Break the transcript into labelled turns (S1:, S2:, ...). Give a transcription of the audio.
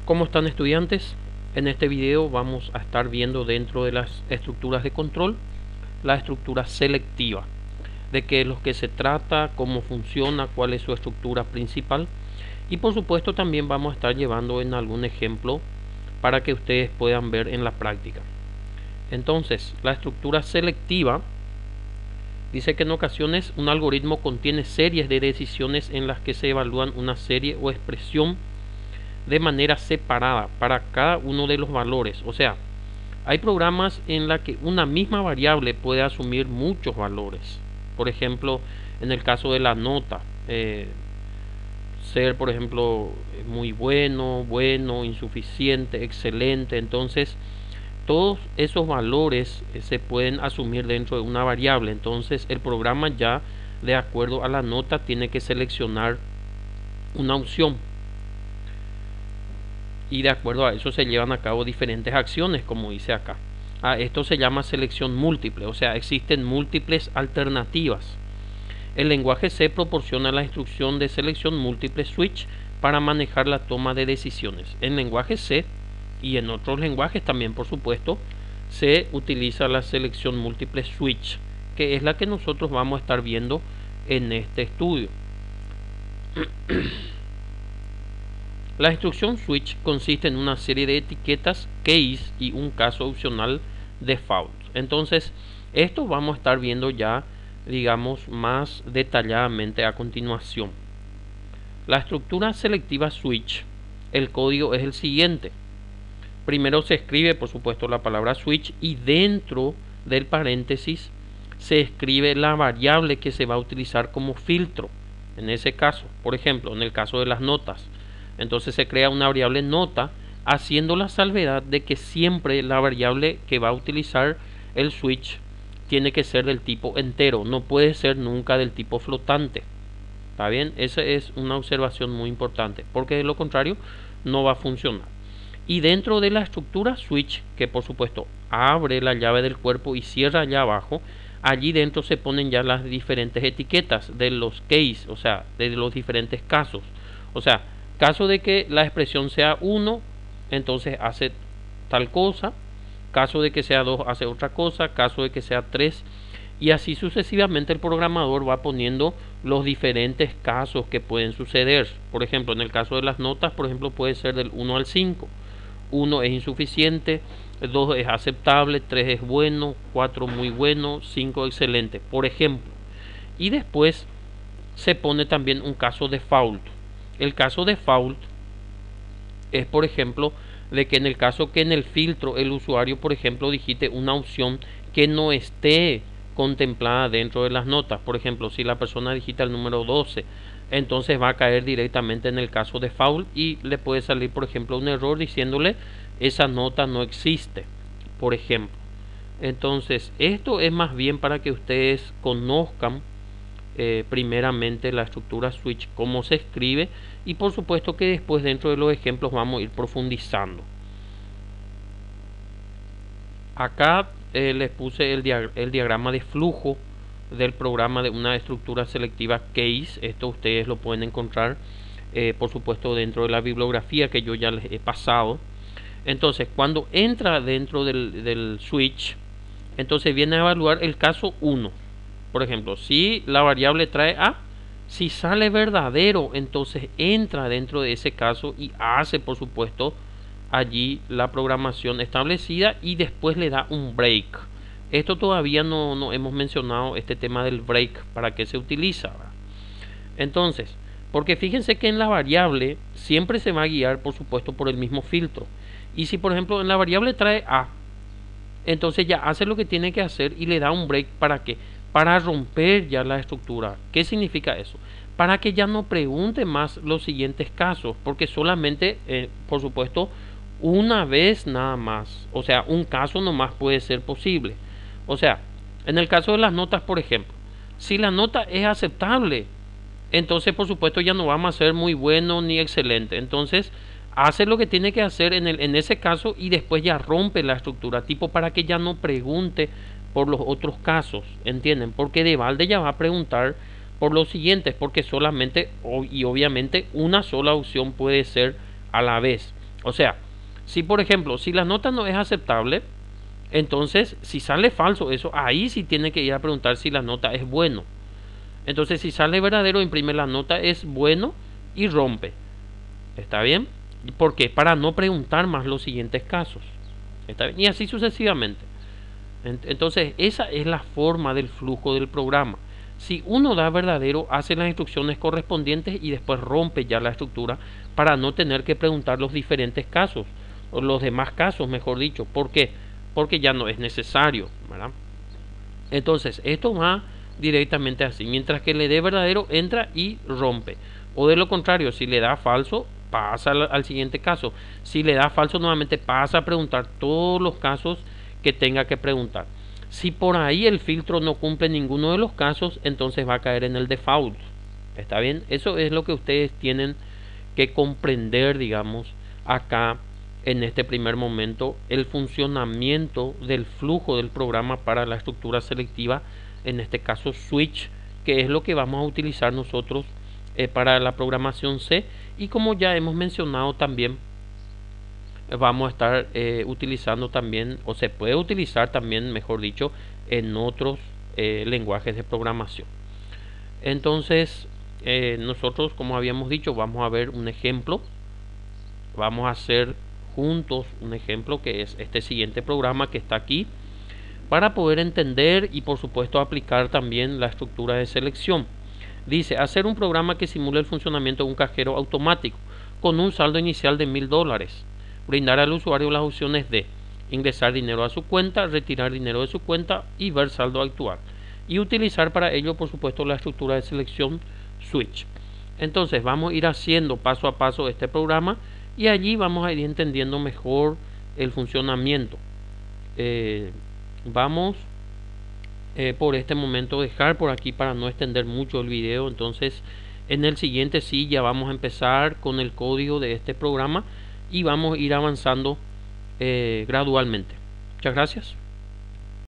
S1: ¿Cómo están, estudiantes? En este video vamos a estar viendo dentro de las estructuras de control la estructura selectiva, de qué es lo que se trata, cómo funciona, cuál es su estructura principal, y por supuesto también vamos a estar llevando en algún ejemplo para que ustedes puedan ver en la práctica. Entonces, la estructura selectiva dice que en ocasiones un algoritmo contiene series de decisiones en las que se evalúan una serie o expresión de manera separada para cada uno de los valores. O sea, hay programas en la que una misma variable puede asumir muchos valores. Por ejemplo, en el caso de la nota, ser, por ejemplo, muy bueno, bueno, insuficiente, excelente. Entonces, todos esos valores se pueden asumir dentro de una variable. Entonces, el programa ya, de acuerdo a la nota, tiene que seleccionar una opción. Y de acuerdo a eso se llevan a cabo diferentes acciones, como dice acá. Esto se llama selección múltiple, o sea, existen múltiples alternativas. El lenguaje C proporciona la instrucción de selección múltiple switch para manejar la toma de decisiones. En lenguaje C y en otros lenguajes también, por supuesto, se utiliza la selección múltiple switch, que es la que nosotros vamos a estar viendo en este estudio. La instrucción switch consiste en una serie de etiquetas case y un caso opcional default. Entonces, esto vamos a estar viendo ya, digamos, más detalladamente a continuación. La estructura selectiva switch, el código es el siguiente. Primero se escribe, por supuesto, la palabra switch y dentro del paréntesis se escribe la variable que se va a utilizar como filtro. En ese caso, por ejemplo, en el caso de las notas, entonces se crea una variable nota haciendo la salvedad de que siempre la variable que va a utilizar el switch tiene que ser del tipo entero, no puede ser nunca del tipo flotante. ¿Está bien? Esa es una observación muy importante, porque de lo contrario no va a funcionar. Y dentro de la estructura switch, que por supuesto abre la llave del cuerpo y cierra allá abajo, allí dentro se ponen ya las diferentes etiquetas de los case, o sea, de los diferentes casos. O sea, caso de que la expresión sea 1, entonces hace tal cosa. Caso de que sea 2, hace otra cosa. Caso de que sea 3, y así sucesivamente el programador va poniendo los diferentes casos que pueden suceder. Por ejemplo, en el caso de las notas, por ejemplo, puede ser del 1 al 5. 1 es insuficiente, 2 es aceptable, 3 es bueno, 4 muy bueno, 5 excelente, por ejemplo. Y después se pone también un caso default. El caso default es, por ejemplo, de que en el caso que en el filtro el usuario, por ejemplo, digite una opción que no esté contemplada dentro de las notas. Por ejemplo, si la persona digita el número 12, entonces va a caer directamente en el caso default y le puede salir, por ejemplo, un error diciéndole esa nota no existe, por ejemplo. Entonces, esto es más bien para que ustedes conozcan primeramente la estructura switch, cómo se escribe, y por supuesto que después dentro de los ejemplos vamos a ir profundizando. Acá les puse el diagrama de flujo del programa de una estructura selectiva case. Esto ustedes lo pueden encontrar por supuesto dentro de la bibliografía que yo ya les he pasado. Entonces, cuando entra dentro del switch, entonces viene a evaluar el caso 1. Por ejemplo, si la variable trae A, si sale verdadero, entonces entra dentro de ese caso y hace, por supuesto, allí la programación establecida y después le da un break. Esto todavía no hemos mencionado este tema del break, para qué se utiliza, ¿verdad? Entonces, porque fíjense que en la variable siempre se va a guiar, por supuesto, por el mismo filtro. Y si, por ejemplo, en la variable trae A, entonces ya hace lo que tiene que hacer y le da un break. ¿Para qué? Para romper ya la estructura. ¿Qué significa eso? Para que ya no pregunte más los siguientes casos, porque solamente, por supuesto, una vez nada más, o sea, un caso nomás puede ser posible. O sea, en el caso de las notas, por ejemplo, si la nota es aceptable, entonces por supuesto ya no vamos a ser muy bueno ni excelente. Entonces hace lo que tiene que hacer en ese caso y después ya rompe la estructura, tipo para que ya no pregunte por los otros casos, ¿entienden? Porque de balde ya va a preguntar por los siguientes, porque solamente y obviamente una sola opción puede ser a la vez. O sea, si por ejemplo, si la nota no es aceptable, entonces si sale falso eso, ahí sí tiene que ir a preguntar si la nota es bueno. Entonces si sale verdadero, imprime la nota es bueno y rompe. ¿Está bien? ¿Por qué? Para no preguntar más los siguientes casos. ¿Está bien? Y así sucesivamente. Entonces esa es la forma del flujo del programa. Si uno da verdadero, hace las instrucciones correspondientes y después rompe ya la estructura para no tener que preguntar los diferentes casos, o los demás casos, mejor dicho. ¿Por qué? Porque ya no es necesario, ¿verdad? Entonces, esto va directamente así. Mientras que le dé verdadero, entra y rompe. O de lo contrario, si le da falso, pasa al siguiente caso. Si le da falso, nuevamente pasa a preguntar todos los casos que tenga que preguntar. Si por ahí el filtro no cumple ninguno de los casos, entonces va a caer en el default. ¿Está bien? Eso es lo que ustedes tienen que comprender, digamos, acá en este primer momento, el funcionamiento del flujo del programa para la estructura selectiva, en este caso switch, que es lo que vamos a utilizar nosotros para la programación C, y como ya hemos mencionado también, vamos a estar utilizando también, o se puede utilizar también, mejor dicho, en otros lenguajes de programación. Entonces, nosotros, como habíamos dicho, vamos a ver un ejemplo. Vamos a hacer juntos un ejemplo que es este siguiente programa que está aquí, para poder entender y por supuesto aplicar también la estructura de selección. Dice, hacer un programa que simule el funcionamiento de un cajero automático con un saldo inicial de $1000. Brindar al usuario las opciones de ingresar dinero a su cuenta, retirar dinero de su cuenta y ver saldo actual. Y utilizar para ello, por supuesto, la estructura de selección switch. Entonces vamos a ir haciendo paso a paso este programa y allí vamos a ir entendiendo mejor el funcionamiento. Vamos por este momento dejar por aquí para no extender mucho el video. Entonces en el siguiente sí ya vamos a empezar con el código de este programa y vamos a ir avanzando gradualmente. Muchas gracias.